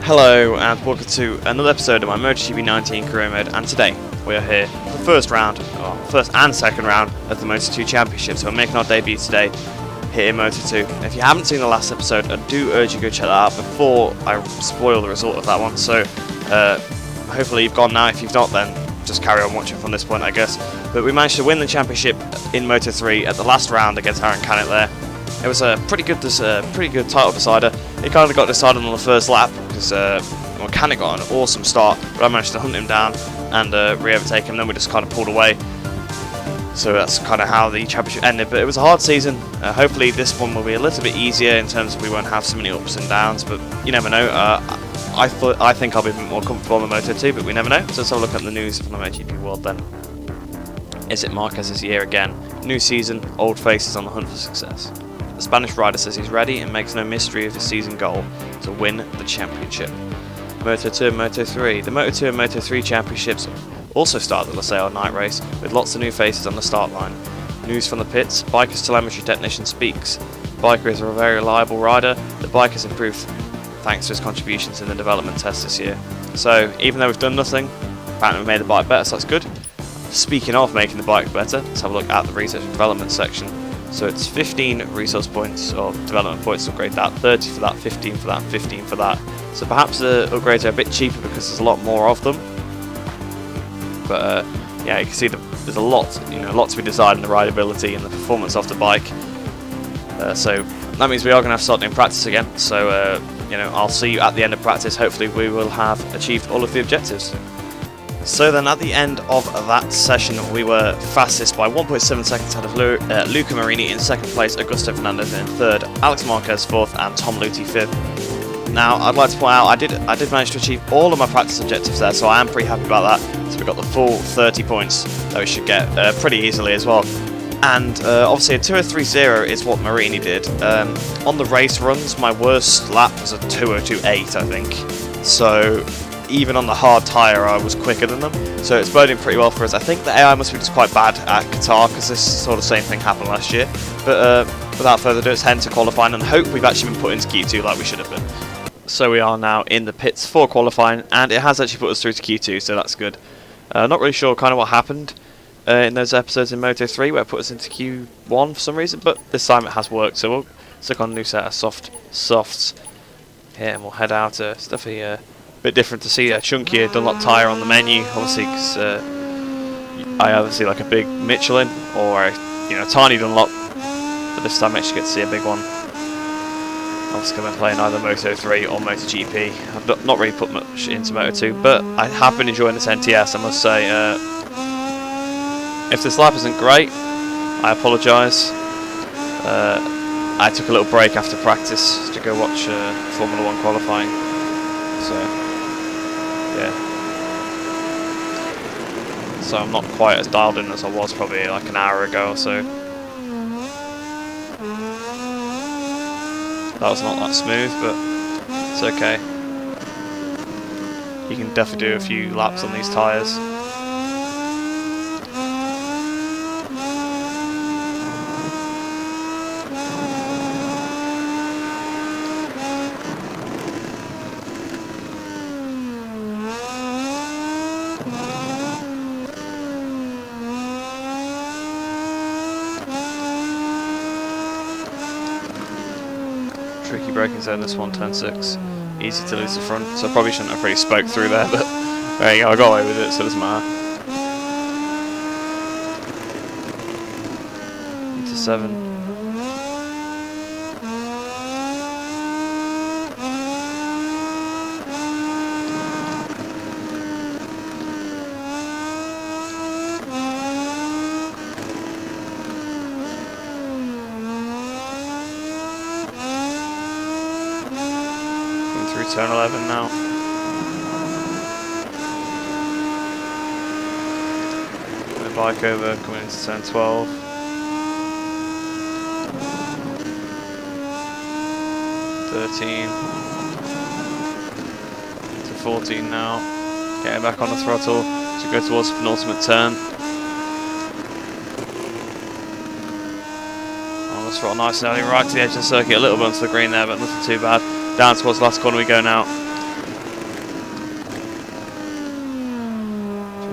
Hello and welcome to another episode of my Motogp 19 career mode, and today we are here for the first and second round of the Moto2 Championship. So we're making our debut today here in Moto2. If you haven't seen the last episode, I do urge you to go check that out before I spoil the result of that one. So hopefully you've gone now. If you've not, then just carry on watching from this point, I guess. But we managed to win the championship in Moto3 at the last round against Aaron Canet there. It was a pretty good title decider. It kind of got decided on the first lap because Canet got an awesome start, but I managed to hunt him down and re-overtake him. Then we just kind of pulled away. So that's kind of how the championship ended. But it was a hard season. Hopefully this one will be a little bit easier in terms of we won't have so many ups and downs. But you never know. I think I'll be a bit more comfortable on the Moto2, but we never know. So let's have a look at the news from the MotoGP world then. Is it Marquez's year again? New season, old faces on the hunt for success. The Spanish rider says he's ready and makes no mystery of his season goal to win the championship. Moto2 and Moto3. The Moto2 and Moto3 championships also start the Losail night race with lots of new faces on the start line. News from the pits, Biker's telemetry technician speaks. Biker is a very reliable rider. The bike has improved thanks to his contributions in the development test this year. So even though we've done nothing, apparently we've made the bike better, so that's good. Speaking of making the bike better, let's have a look at the research and development section. So it's 15 resource points or development points to upgrade that, 30 for that, 15 for that, 15 for that. So perhaps the upgrades are a bit cheaper because there's a lot more of them. But yeah, you can see there's a lot to be decided in the rideability and the performance of the bike. So that means we are going to have to start doing practice again. So I'll see you at the end of practice. Hopefully we will have achieved all of the objectives. So then at the end of that session we were fastest by 1.7 seconds ahead of Luca Marini in second place, Augusto Fernandez in third, Alex Marquez fourth and Tom Luthi fifth. Now I'd like to point out I did manage to achieve all of my practice objectives there, so I am pretty happy about that. So we got the full 30 points that we should get pretty easily as well. And obviously a 2:03.0 is what Marini did. On the race runs my worst lap was a 2:02.8 I think. So even on the hard tyre I was quicker than them, so it's boding pretty well for us. I think the AI must be just quite bad at Qatar because this sort of same thing happened last year. But without further ado, it's heading to qualifying and hope we've actually been put into Q2 like we should have been. So we are now in the pits for qualifying and it has actually put us through to Q2, so that's good. Not really sure kind of what happened in those episodes in Moto3 where it put us into Q1 for some reason, but this time it has worked, so we'll stick on a new set of softs here and we'll head out to stuff here. Bit different to see a chunkier Dunlop tyre on the menu, obviously, because I either see like a big Michelin or a tiny Dunlop, but this time I actually get to see a big one. Obviously, I've been playing either Moto3 or MotoGP. I've not really put much into Moto2, but I have been enjoying this NTS. I must say, if this lap isn't great, I apologise. I took a little break after practice to go watch Formula 1 qualifying, so. Yeah. So I'm not quite as dialed in as I was probably like an hour ago or so. That was not that smooth, but it's okay. You can definitely do a few laps on these tyres. Tricky braking zone, this one, turn 6. Easy to lose the front, so I probably shouldn't have really spoke through there, but there you go, I got away with it, so it doesn't matter. Into 7. Turn 11 now. The bike over, coming into turn 12. 13. To 14 now. Getting back on the throttle to go towards the penultimate turn. On the throttle nice and early, right to the edge of the circuit, a little bit onto the green there, but nothing too bad. Down towards the last corner we go now.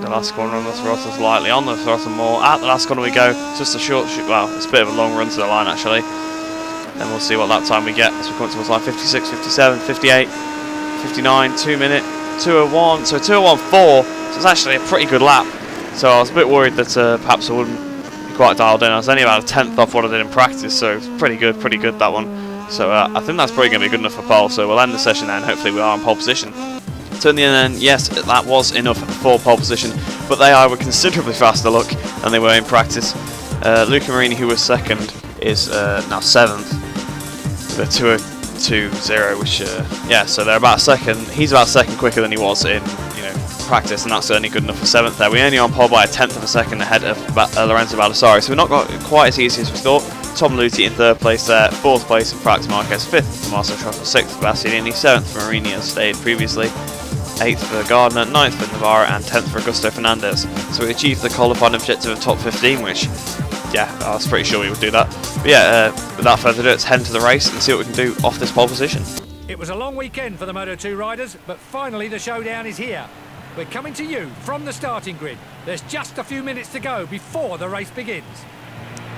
The last corner on the throttle, slightly on the throttle more. At the last corner we go. Just a short shoot. Well, it's a bit of a long run to the line actually. Then we'll see what lap time we get as we come towards line 56, 57, 58, 59, 2 minute, 2:01. So 2:01.4. So it's actually a pretty good lap. So I was a bit worried that perhaps I wouldn't be quite dialed in. I was only about a tenth off what I did in practice, so it's pretty good that one. So I think that's probably going to be good enough for pole. So we'll end the session there, and hopefully we are on pole position. So in the end, yes, that was enough for pole position, but they were considerably faster, look, than they were in practice. Luca Marini, who was second, is now 7th with a 2:02.0, which yeah, so they're about a second. He's about a second quicker than he was in practice, and that's certainly good enough for 7th there. We're only on pole by a tenth of a second ahead of Lorenzo Baldassarri, so we've not got quite as easy as we thought. Tom Luthi in 3rd place there, 4th place for Prax Marquez, 5th for Marcel Trottel, 6th for Bastianini, 7th for Marini as stated previously, 8th for Gardner, 9th for Navarro, and 10th for Augusto Fernandez. So we achieved the qualifying objective of top 15, which, yeah, I was pretty sure we would do that. But yeah, without further ado, let's head into the race and see what we can do off this pole position. It was a long weekend for the Moto2 riders, but finally the showdown is here. We're coming to you from the starting grid. There's just a few minutes to go before the race begins.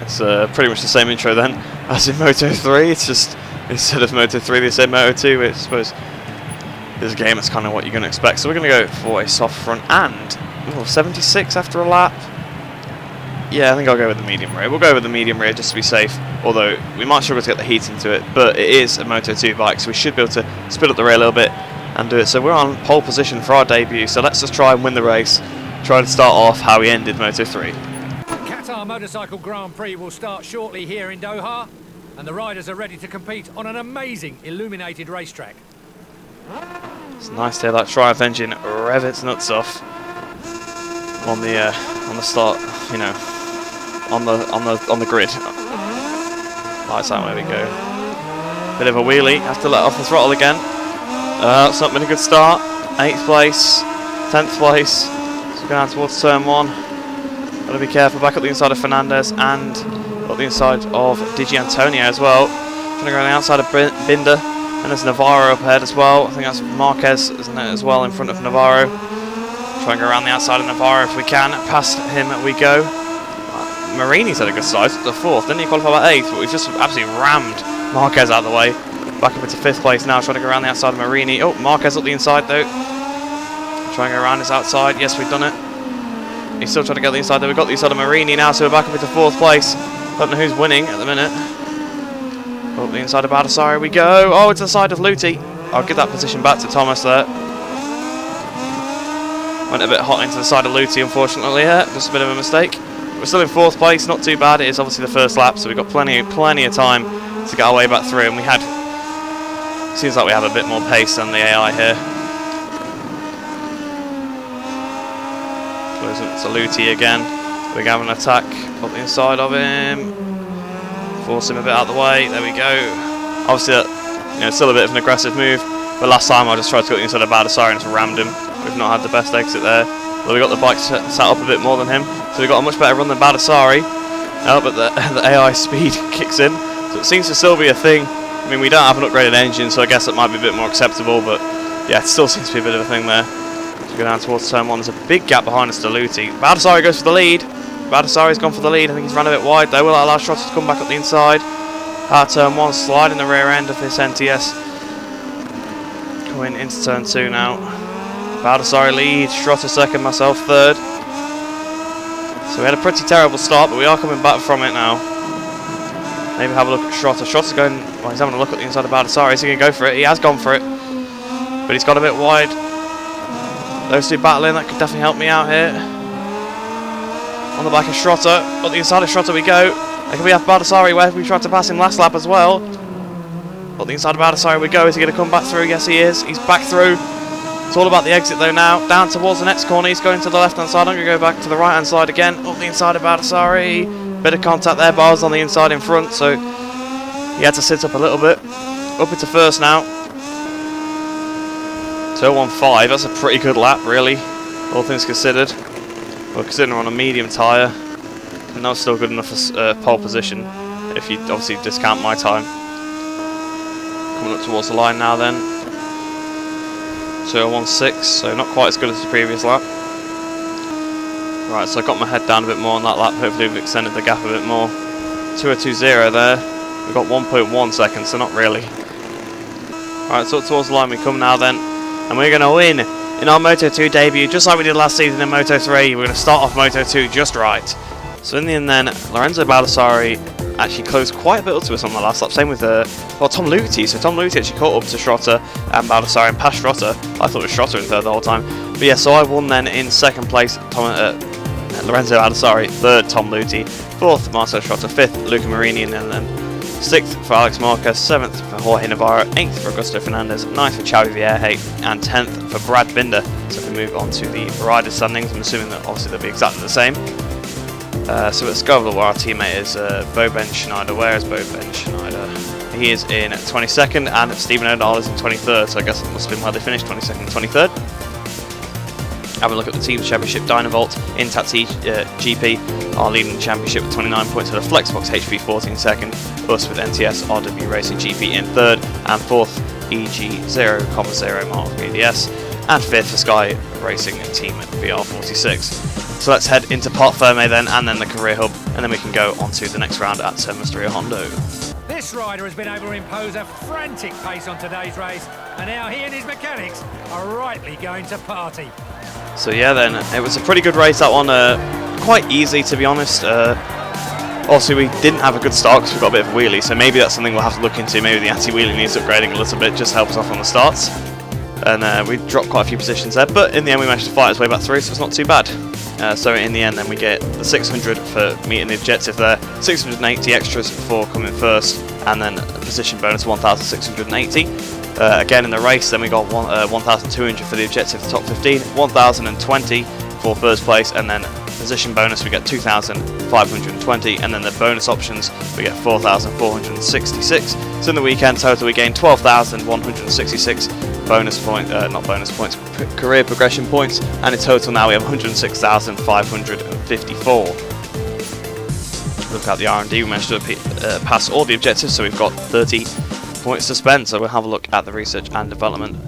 It's pretty much the same intro then as in Moto3. It's just, instead of Moto3 they say Moto2, which I suppose this game is kind of what you're going to expect. So we're going to go for a soft front and 76 after a lap. Yeah, I think I'll go with the medium rear. We'll go with the medium rear just to be safe, although we might struggle to get the heat into it, but it is a Moto2 bike, so we should be able to split up the rear a little bit and do it. So we're on pole position for our debut, so let's just try and win the race, try to start off how we ended Moto3. Qatar Motorcycle Grand Prix will start shortly here in Doha, and the riders are ready to compete on an amazing illuminated racetrack. It's nice to hear that Triumph engine rev its nuts off on the start, on the grid. Lights out, there we go. Bit of a wheelie, have to let off the throttle again. It's not been a good start. 8th place, 10th place. So we're going towards turn 1. Got to be careful. Back up the inside of Fernandez and up the inside of Digi Antonio as well. Trying to go on the outside of Binder. And there's Navarro up ahead as well. I think that's Marquez, isn't it, as well in front of Navarro. Try and go around the outside of Navarro if we can. Past him we go. Marini's had a good start. The 4th. Didn't he qualify by 8th? But we've just absolutely rammed Marquez out of the way. Back up into 5th place now, trying to go around the outside of Marini. Oh, Marquez up the inside though. Trying to go around his outside. Yes, we've done it. He's still trying to get the inside though. We've got the inside of Marini now, so we're back up into 4th place. Don't know who's winning at the minute. Up the inside of Baldassarri we go. Oh, it's the side of Luthi. I'll give that position back to Thomas there. Went a bit hot into the side of Luthi, unfortunately here. Just a bit of a mistake. We're still in 4th place, not too bad. It is obviously the first lap, so we've got plenty of time to get our way back through, and we had. Seems like we have a bit more pace than the AI here. Close up to Luthi again. We have an attack up the inside of him. Force him a bit out of the way. There we go. Obviously, still a bit of an aggressive move. But last time I just tried to go inside of Baldassarri and just rammed him. We've not had the best exit there. But we got the bike sat up a bit more than him, so we got a much better run than Baldassarri. But the AI speed kicks in, so it seems to still be a thing. I mean, we don't have an upgraded engine, so I guess it might be a bit more acceptable, but yeah, it still seems to be a bit of a thing there. So we go down towards turn 1. There's a big gap behind us to Luthi. Baldassarri goes for the lead. Baldassarri's gone for the lead. I think he's run a bit wide though. Will that allow Trotter to come back up the inside? Turn 1, sliding the rear end of this NTS. Coming into turn 2 now. Baldassarri leads, Trotter second, myself third. So we had a pretty terrible start, but we are coming back from it now. Maybe have a look at Trotter. Trotter's going, well, he's having a look at the inside of Baldassarri. Is he going to go for it? He has gone for it. But he's got a bit wide. Those two battling, that could definitely help me out here. On the back of Trotter. Up the inside of Trotter we go. It could be off Baldassarri where we tried to pass him last lap as well. Up the inside of Baldassarri we go. Is he going to come back through? Yes, he is. He's back through. It's all about the exit though now. Down towards the next corner. He's going to the left-hand side. I'm going to go back to the right-hand side again. Up the inside of Baldassarri. Bit of contact there. Bars on the inside in front, so he had to sit up a little bit. Up into first now. 2:15. That's a pretty good lap, really, all things considered. Well, considering we're on a medium tyre, and that's still good enough for pole position, if you obviously discount my time. Coming up towards the line now then. 2:16, so not quite as good as the previous lap. Right, so I got my head down a bit more on that lap. Hopefully we've extended the gap a bit more. 2:02.0 there. We've got 1.1 seconds, so not really. Right, so towards the line we come now then. And we're going to win in our Moto2 debut, just like we did last season in Moto3. We're going to start off Moto2 just right. So in the end then, Lorenzo Baldassarri actually closed quite a bit up to us on the last lap. Same with Tom Luthi. So Tom Luthi actually caught up to Schrotter and Baldassarri and passed Schrotter. I thought it was Schrotter in third the whole time. But yeah, so I won then in second place, Lorenzo Baldassarri, third Tom Luthi, fourth Marcel Schrotter, fifth Luca Marini, and then sixth for Alex Marquez, seventh for Jorge Navarro, eighth for Augusto Fernandez, ninth for Xavi Vierge, and 10th for Brad Binder. So if we move on to the rider standings, I'm assuming that obviously they'll be exactly the same. So let's go over where our teammate is, Bo Ben Schneider. Where is Bo Ben Schneider? He is in 22nd, and Stephen O'Donnell is in 23rd, so I guess it must have been where they finished, 22nd and 23rd. Have a look at the Team Championship. Dynavolt, Intat GP are leading the championship with 29 points, with a Flexbox HP 14 second, us with NTS RW Racing GP in third, and fourth EG 0,0 Mark BDS, and fifth for Sky Racing Team VR46. So let's head into Parc Fermé then, and then the career hub, and then we can go on to the next round at Termastria Hondo. This rider has been able to impose a frantic pace on today's race, and now he and his mechanics are rightly going to party. So yeah then, it was a pretty good race that one, quite easy to be honest. Also we didn't have a good start because we got a bit of a wheelie, so maybe that's something we'll have to look into. Maybe the anti-wheelie needs upgrading a little bit just to help us off on the starts. And we dropped quite a few positions there, but in the end we managed to fight our way back through, so it's not too bad. So in the end then we get the 600 for meeting the objective there, 680 extras for coming first, and then a position bonus 1,680. Again in the race then we got 1,200 for the objective, the top 15, 1,020 for first place, and then position bonus we get 2,520, and then the bonus options we get 4,466. So in the weekend total we gained 12,166 career progression points, and in total now we have 106,554. Look at the R&D, we managed to pass all the objectives, so we've got 30 points to spend. So we'll have a look at the research and development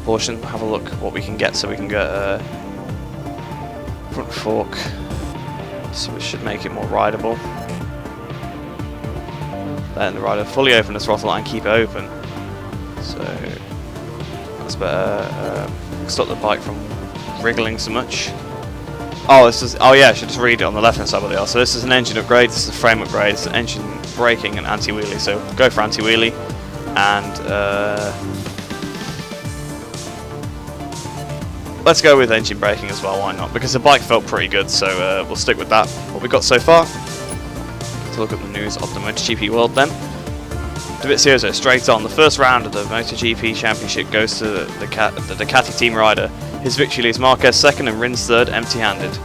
portion, have a look what we can get. So we can get front fork, so we should make it more rideable. Then the rider fully open the throttle and keep it open, so that's better. Stop the bike from wriggling so much. Oh, this is, oh yeah, I should just read it on the left hand side of the R. So this is an engine upgrade, this is a frame upgrade, it's an engine braking and anti-wheelie. So go for anti-wheelie, and let's go with engine braking as well, why not? Because the bike felt pretty good, so we'll stick with that. What we got so far. Let's look at the news of the MotoGP world then. Dovizioso straight on. The first round of the MotoGP Championship goes to the Ducati team rider. His victory leaves Marquez second and Rins third, empty-handed.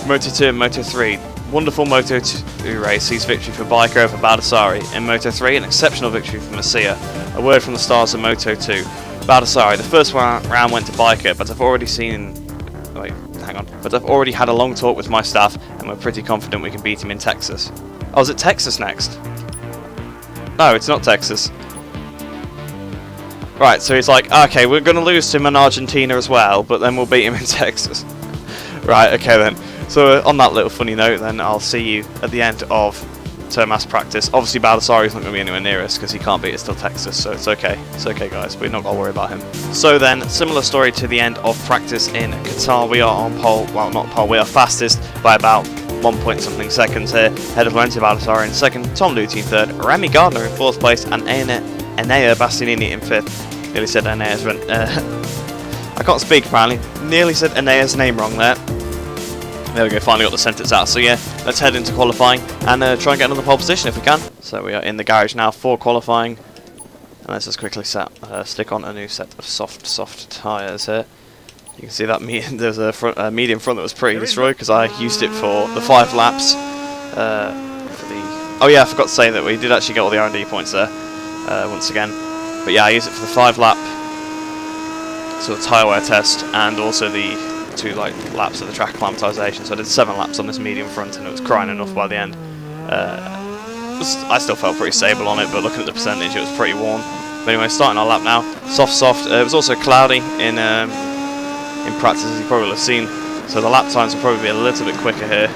Moto2 and Moto3. Wonderful Moto2 race sees victory for Biker over Baldassarri. In Moto3, an exceptional victory for Masia. A word from the stars of Moto2. Baldassarri, the first round went to Biker, but I've already had a long talk with my staff, and we're pretty confident we can beat him in Texas. Oh, is it Texas next? No, it's not Texas. Right, so he's like, okay, we're going to lose to him in Argentina as well, but then we'll beat him in Texas. Right, okay then. So on that little funny note then, I'll see you at the end of Termas practice. Obviously Baldassarri's not going to be anywhere near us because he can't beat us till Texas, so it's okay. It's okay guys, we're not going to worry about him. So then, similar story to the end of practice in Qatar. We are on pole, well not pole, we are fastest by about 1 point something seconds here, ahead of Lorenzo Baldassarri in second, Tom Luthi in third, Remy Gardner in fourth place, and Enea Bastianini in fifth. Nearly said Enea's I can't speak apparently. Nearly said Enea's name wrong there. There we go, finally got the sentence out. So yeah, let's head into qualifying and try and get another pole position if we can. So we are in the garage now for qualifying, and let's just quickly stick on a new set of soft tyres here. You can see that there's a medium front that was pretty destroyed because I used it for the 5 laps. Oh yeah, I forgot to say that we did actually get all the R&D points there once again. But yeah, I used it for the 5 lap sort of tyre wear test, and also the 2 laps of the track acclimatisation. So I did 7 laps on this medium front, and it was crying enough by the end. I still felt pretty stable on it, but looking at the percentage, it was pretty worn. But anyway, starting our lap now. Soft. It was also cloudy in practice, as you probably have seen. So the lap times will probably be a little bit quicker here.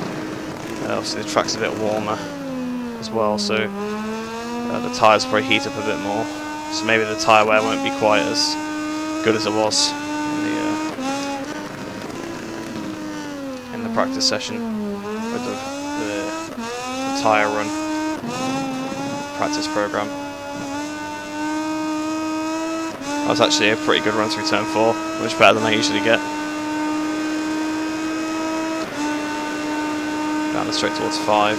Obviously the track's a bit warmer as well, so the tyres probably heat up a bit more. So maybe the tyre wear won't be quite as good as it was in the practice session with the tyre run practice program. That was actually a pretty good run through turn 4, much better than I usually get. Down straight towards 5.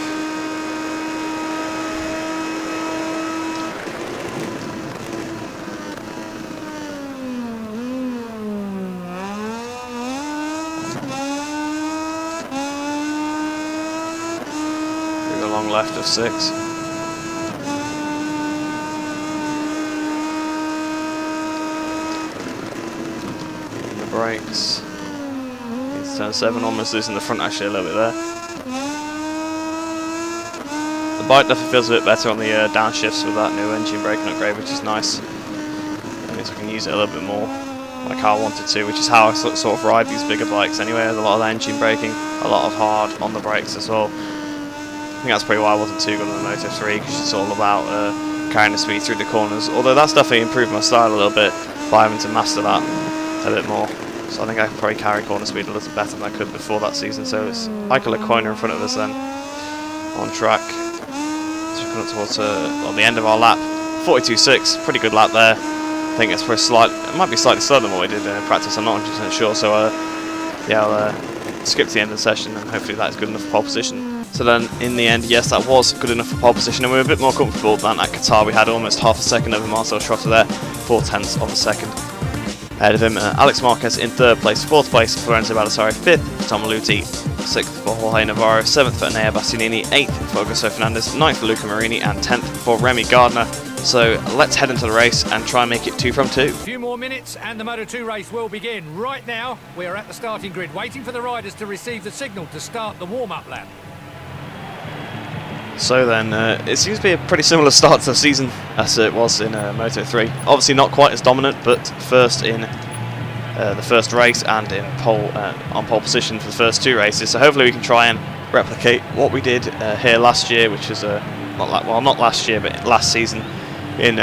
Through the long left of 6. Brakes. It's turn 7, almost losing the front actually a little bit there. The bike definitely feels a bit better on the downshifts with that new engine braking upgrade, which is nice. That means I can use it a little bit more, like how I wanted to, which is how I sort of ride these bigger bikes anyway. There's a lot of engine braking, a lot of hard on the brakes as well. I think that's probably why I wasn't too good on the Moto2, because it's all about carrying the speed through the corners. Although that's definitely improved my style a little bit by having to master that a bit more. So I think I can probably carry corner speed a little better than I could before that season. So it's Michael Lecoiner in front of us then on track. So we're coming up towards the end of our lap. 42.6, pretty good lap there. I think it's pretty it might be slightly slower than what we did in practice. I'm not 100% sure. So yeah, I'll skip to the end of the session and hopefully that's good enough for pole position. So then in the end, yes, that was good enough for pole position, and we were a bit more comfortable than at Qatar. We had almost half a second over Marcel Schrotter there, 0.4 of a second. Ahead of him, Alex Marquez in 3rd place, 4th place for Lorenzo Baldassarri, 5th Tom Maluti, 6th for Jorge Navarro, 7th for Enea Bastianini, 8th for Augusto Fernandez, 9th for Luca Marini, and 10th for Remy Gardner. So let's head into the race and try and make it 2 from 2. A few more minutes and the Moto2 race will begin. Right now, we are at the starting grid, waiting for the riders to receive the signal to start the warm-up lap. So then, it seems to be a pretty similar start to the season as it was in Moto3. Obviously not quite as dominant, but first in the first race and in on pole position for the first 2 races. So hopefully we can try and replicate what we did here last year, which was not last year, but last season in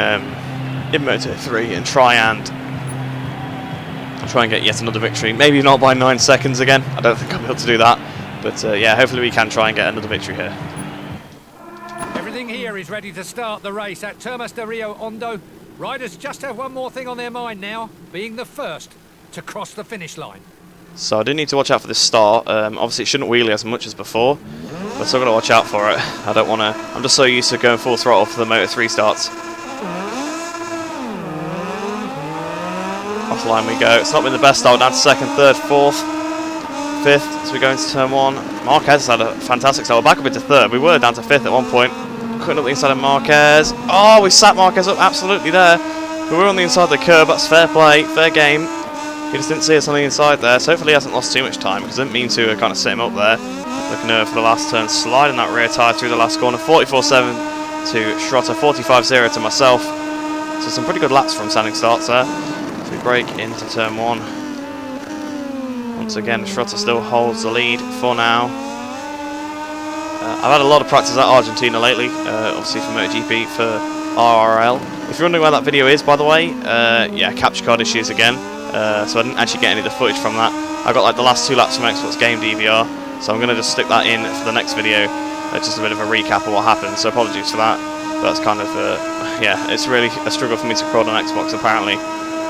Moto3, and try and get yet another victory. Maybe not by 9 seconds again. I don't think I'll be able to do that, but yeah, hopefully we can try and get another victory here. Everything here is ready to start the race at Termas de Rio Hondo. Riders just have one more thing on their mind now, being the first to cross the finish line. So I do need to watch out for this start. Obviously it shouldn't wheelie as much as before, but still got to watch out for it. I don't want to. I'm just so used to going full throttle for the Moto3 starts. Offline we go. It's not been the best start. Down to 2nd, 3rd, 4th, 5th as we go into turn 1. Marquez has had a fantastic start. We're back up into 3rd. We were down to 5th at one point. Couldn't up the inside of Marquez. Oh, we sat Marquez up absolutely there. But we're on the inside of the curb. That's fair play, fair game. He just didn't see us on the inside there. So hopefully he hasn't lost too much time, because I didn't mean to kind of sit him up there. Looking over for the last turn, sliding that rear tyre through the last corner. 44.7 to Schrotter, 45.0 to myself. So some pretty good laps from standing starts there. As we break into turn 1. Once again, Schrotter still holds the lead for now. I've had a lot of practice at Argentina lately, obviously for Motogp, for RRL. If you're wondering where that video is, by the way, yeah, capture card issues again, so I didn't actually get any of the footage from that. I got like the last 2 laps from Xbox Game DVR, so I'm going to just stick that in for the next video, just a bit of a recap of what happened, so apologies for that. But that's kind of, yeah, it's really a struggle for me to record on Xbox apparently.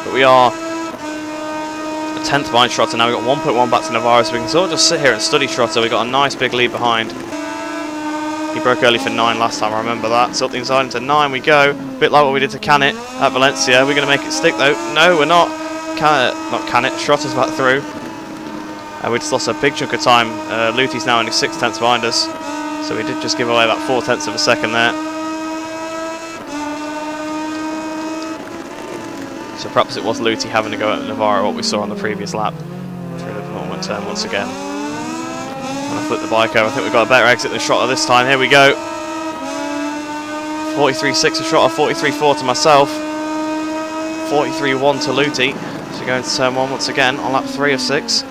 But we are a 10th behind Schrotter now. We've got 1.1 back to Navarro, so we can sort of just sit here and study Schrotter. We've got a nice big lead behind. He broke early for 9 last time, I remember that. So up the inside into 9 we go. A bit like what we did to Canet at Valencia. We're going to make it stick though. No, we're not. Not Canet. Schrotter's back through. We just lost a big chunk of time. Luti's now only 6 tenths behind us. So we did just give away about 4 tenths of a second there. So perhaps it was Luti having to go at Navarro, what we saw on the previous lap. Through the penultimate turn once again. And I flip the bike over. I think we've got a better exit than Schrotter this time. Here we go. 43.6 to Schrotter, 43.4 to myself. 43.1 to Luti. So we go into turn 1 once again on lap 3 of 6.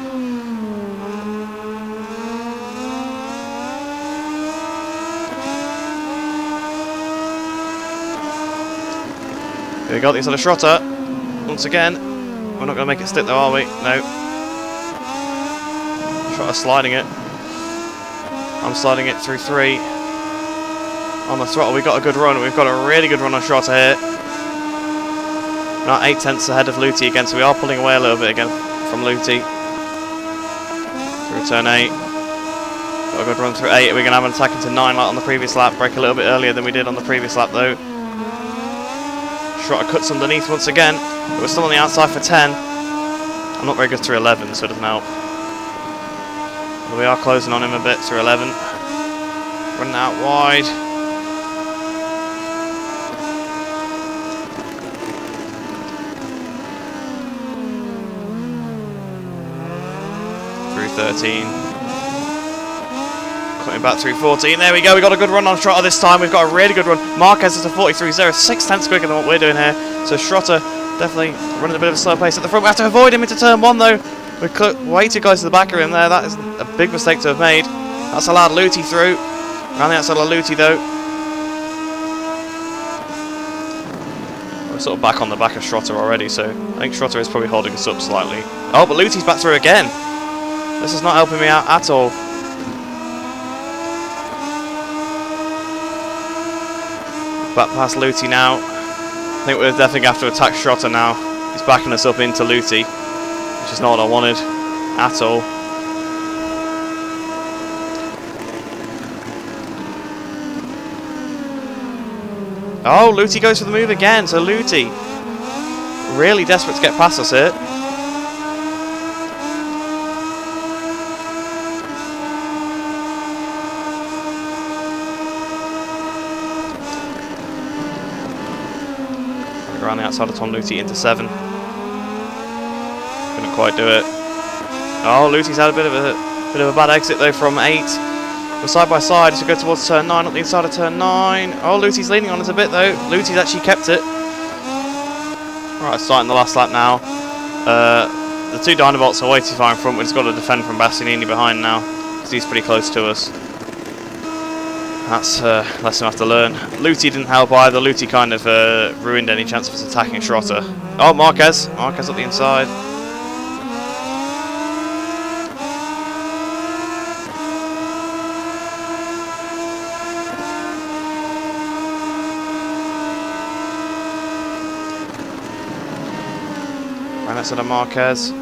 Here we go, the inside of Schrotter. Once again. We're not going to make it stick though, are we? No. Schrotter sliding it. I'm sliding it through 3. On the throttle, we've got a good run. We've got a really good run on Schrotter here. We're not 8 tenths ahead of Luthi again, so we are pulling away a little bit again from Luthi. Through turn 8. Got a good run through 8. We're going to have an attack into 9 like on the previous lap. Break a little bit earlier than we did on the previous lap though. Schrotter cuts underneath once again. But we're still on the outside for 10. I'm not very good through 11, so it doesn't help. But we are closing on him a bit through 11. Running out wide. Through 13. Cutting back through 14. There we go. We got a good run on Schrotter this time. We've got a really good run. Marquez is a 43.0, 6 tenths quicker than what we're doing here. So Schrotter definitely running a bit of a slow pace at the front. We have to avoid him into turn 1 though. We cut way too close to the back of him there. That is a big mistake to have made. That's allowed Luthi through. Around the outside of Luthi though. We're sort of back on the back of Schrotter already, so I think Schrotter is probably holding us up slightly. Oh, but Luthi's back through again. This is not helping me out at all. Back past Luthi now. I think we're definitely going to have to attack Schrotter now. He's backing us up into Luthi, which is not what I wanted at all. Oh, Luthi goes for the move again. So Luthi really desperate to get past us here. Around the outside of Tom Luthi into 7. Couldn't quite do it. Oh, Luthi's had a bit of a bad exit though from 8. We're side by side as we go towards turn 9, up the inside of turn 9. Oh, Luthi's leaning on us a bit though. Luthi's actually kept it. Right, starting the last lap now. The 2 Dynavolts are way too far in front. We've just got to defend from Bastianini behind now, because he's pretty close to us. That's a lesson I have to learn. Luthi didn't help either. Luthi kind of ruined any chance of us attacking Schrotter. Oh, Marquez. Marquez up the inside. Right outside of Marquez.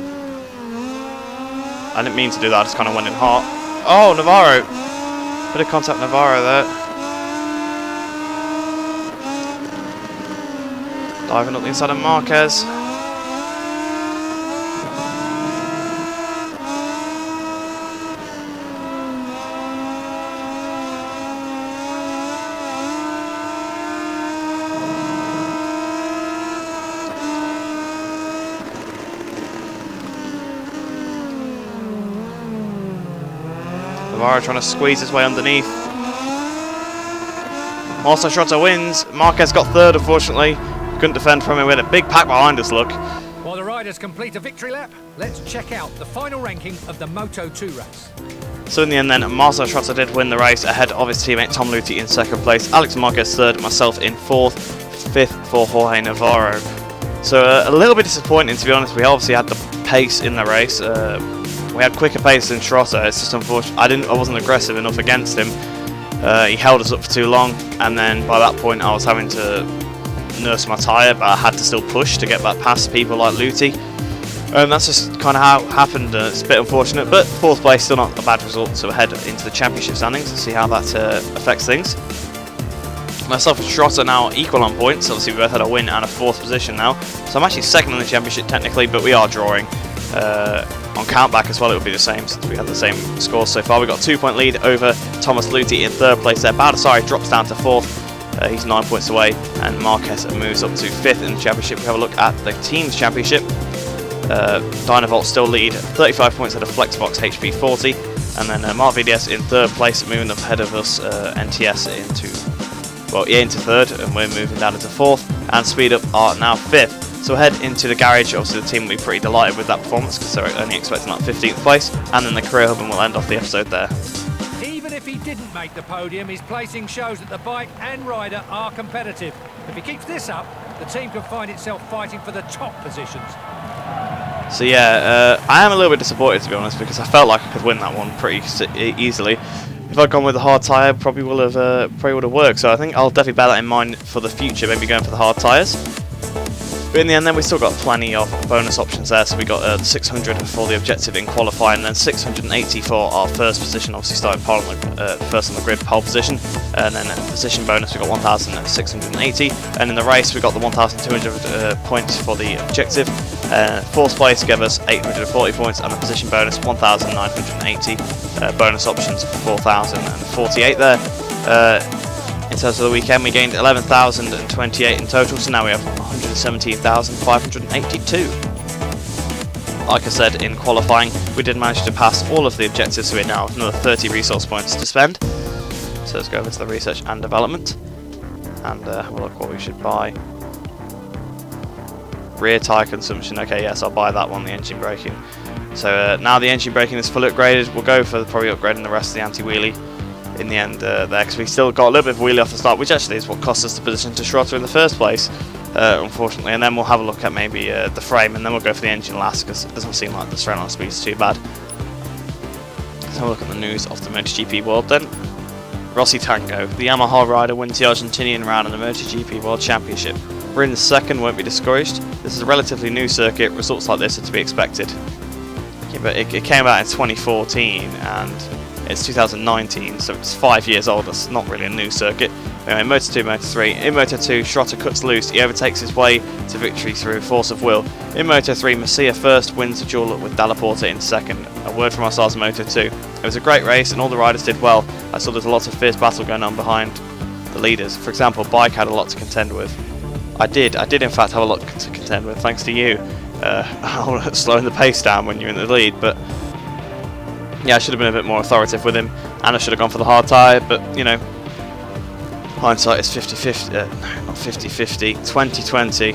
I didn't mean to do that. I just kind of went in hot. Oh, Navarro. Bit of contact Navarro there. Diving up the inside of Marquez. Navarro trying to squeeze his way underneath. Also, Schrotter wins. Marquez got 3rd, unfortunately. Couldn't defend from him. We had a big pack behind us, look. While the riders complete a victory lap, let's check out the final ranking of the Moto2 race. So in the end then, Marcel Schrotter did win the race ahead of his teammate Tom Luthi in 2nd place, Alex Marquez 3rd, myself in 4th, 5th for Jorge Navarro. So a little bit disappointing, to be honest. We obviously had the pace in the race. We had quicker pace than Schrotter. It's just unfortunate. I wasn't aggressive enough against him. He held us up for too long, and then by that point I was having to nurse my tyre, but I had to still push to get back past people like Luthi. That's just kind of how it happened. It's a bit unfortunate, but 4th place still not a bad result. So we'll head into the championship standings and see how that affects things. Myself and Schrotter now equal on points. Obviously we both had a win and a 4th position now, so I'm actually 2nd in the championship technically, but we are drawing. On countback as well, it would be the same since we had the same scores so far. We've got a 2-point lead over Thomas Luthi in 3rd place there. Baldassarri drops down to 4th. He's 9 points away, and Marquez moves up to 5th in the championship. We have a look at the team's championship. Dynavolt still lead, 35 points ahead of Flexbox HP 40, and then Mark VDS in 3rd place, moving up ahead of us. NTS into 3rd, and we're moving down into 4th, and Speed Up are now 5th. So we'll head into the garage. Obviously the team will be pretty delighted with that performance because they're only expecting that 15th place, and then the career hub, and we'll end off the episode there. Even if he didn't make the podium, his placing shows that the bike and rider are competitive. If he keeps this up, the team can find itself fighting for the top positions. So yeah, I am a little bit disappointed, to be honest, because I felt like I could win that one pretty easily. If I'd gone with the hard tyre, probably would have worked. So I think I'll definitely bear that in mind for the future, maybe going for the hard tyres. But in the end, then we still got plenty of bonus options there. So we got the 600 for the objective in qualifying, and then 680 for our first position. Obviously, starting first on the grid, pole position, and then position bonus we got 1,680. And in the race, we got the 1,200 points for the objective. Fourth place gave us 840 points, and the position bonus 1,980. Bonus options 4,048 there. In terms of the weekend, we gained 11,028 in total, so now we have 117,582. Like I said, in qualifying, we did manage to pass all of the objectives, so we now have another 30 resource points to spend. So let's go over to the research and development, and have a look what we should buy. Rear tyre consumption, okay, yes, I'll buy that one, the engine braking. So now the engine braking is fully upgraded, we'll go for probably upgrading the rest of the anti-wheelie in the end there, because we still got a little bit of wheelie off the start, which actually is what cost us the position to Schrotter in the first place, unfortunately. And then we'll have a look at maybe the frame, and then we'll go for the engine last, because it doesn't seem like the straight line speed is too bad. Let's have a look at the news of the MotoGP world then. Rossi Tango, the Yamaha rider, wins the Argentinian round of the MotoGP World Championship. Rin's second won't be discouraged. This is a relatively new circuit, results like this are to be expected. Okay, but it came out in 2014, and it's 2019, so it's 5 years old. That's not really a new circuit. Anyway, Moto2, Moto3. In Moto2, Schrotter cuts loose. He overtakes his way to victory through force of will. In Moto3, Masia first wins the duel with Dalla Porta in second. A word from ourselves in Moto2. It was a great race, and all the riders did well. I saw there's a lot of fierce battle going on behind the leaders. For example, Bike had a lot to contend with. I did in fact have a lot to contend with, thanks to you. Slowing the pace down when you're in the lead, but yeah, I should have been a bit more authoritative with him, and I should have gone for the hard tyre, but, you know, hindsight is 50-50, not 50-50, 2020.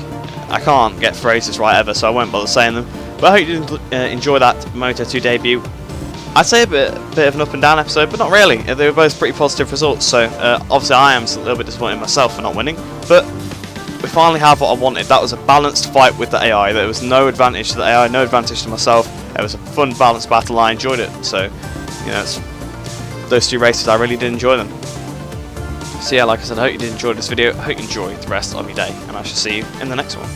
I can't get phrases right ever, so I won't bother saying them. But I hope you did enjoy that Moto2 debut. I'd say a bit of an up and down episode, but not really. They were both pretty positive results, so obviously I am a little bit disappointed in myself for not winning, but we finally have what I wanted. That was a balanced fight with the AI. There was no advantage to the AI, no advantage to myself. It was a fun, balanced battle. I enjoyed it. So, you know, those two races, I really did enjoy them. So yeah, like I said, I hope you did enjoy this video. I hope you enjoy the rest of your day, and I shall see you in the next one.